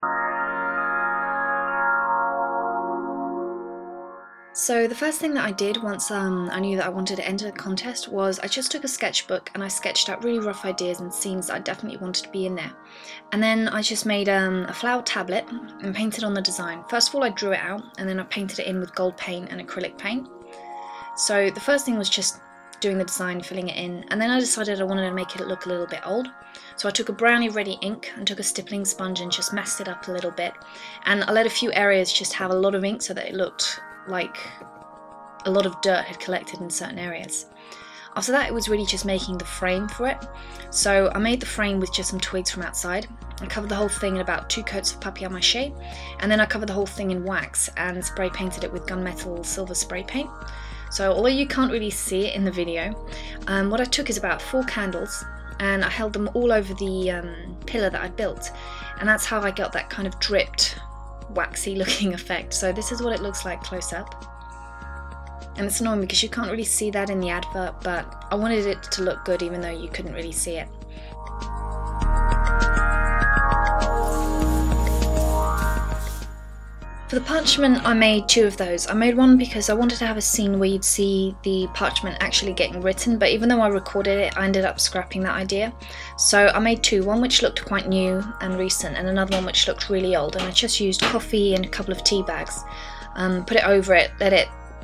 So the first thing that I did once I knew that I wanted to enter the contest was I just took a sketchbook and I sketched out really rough ideas and scenes that I definitely wanted to be in there. And then I just made a flower tablet and painted on the design. First of all I drew it out and then I painted it in with gold paint and acrylic paint. So the first thing was just doing the design, filling it in, and then I decided I wanted to make it look a little bit old. So I took a brownie ready ink and took a stippling sponge and just messed it up a little bit. And I let a few areas just have a lot of ink so that it looked like a lot of dirt had collected in certain areas. After that it was really just making the frame for it. So I made the frame with just some twigs from outside. I covered the whole thing in about 2 coats of papier-mâché, and then I covered the whole thing in wax and spray painted it with gunmetal silver spray paint. So although you can't really see it in the video, what I took is about 4 candles and I held them all over the pillar that I built, and that's how I got that kind of dripped waxy looking effect. So this is what it looks like close up, and it's annoying because you can't really see that in the advert, but I wanted it to look good even though you couldn't really see it. For the parchment I made 2 of those. I made one because I wanted to have a scene where you'd see the parchment actually getting written, but even though I recorded it I ended up scrapping that idea. So I made 2, one which looked quite new and recent and another one which looked really old, and I just used coffee and a couple of tea bags, put it over it,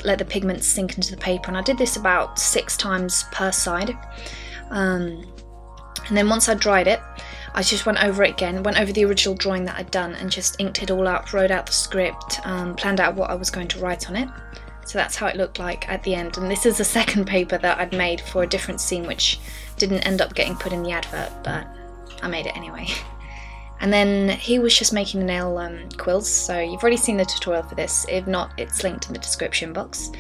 let the pigments sink into the paper, and I did this about 6 times per side. And then once I dried it I just went over it again, went over the original drawing that I'd done and just inked it all out, wrote out the script, planned out what I was going to write on it. So that's how it looked like at the end, and this is the second paper that I'd made for a different scene which didn't end up getting put in the advert, but I made it anyway. And then he was just making the nail quills, so you've already seen the tutorial for this. If not, it's linked in the description box.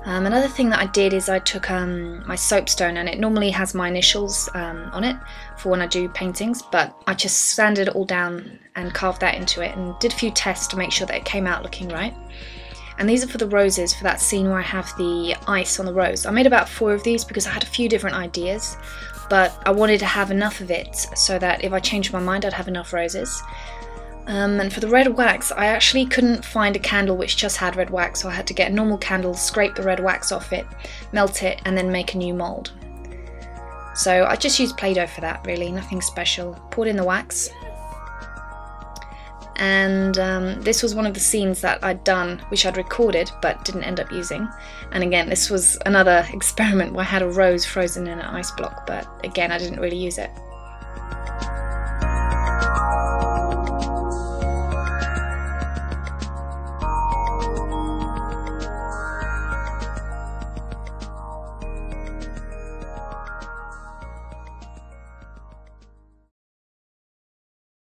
Another thing that I did is I took my soapstone, and it normally has my initials on it for when I do paintings, but I just sanded it all down and carved that into it and did a few tests to make sure that it came out looking right. And these are for the roses, for that scene where I have the ice on the rose. I made about 4 of these because I had a few different ideas, but I wanted to have enough of it so that if I changed my mind I'd have enough roses. And for the red wax, I actually couldn't find a candle which just had red wax, so I had to get a normal candle, scrape the red wax off it, melt it, and then make a new mould. So I just used Play-Doh for that, really, nothing special. Poured in the wax. And this was one of the scenes that I'd done, which I'd recorded but didn't end up using. And again, this was another experiment where I had a rose frozen in an ice block, but again I didn't really use it.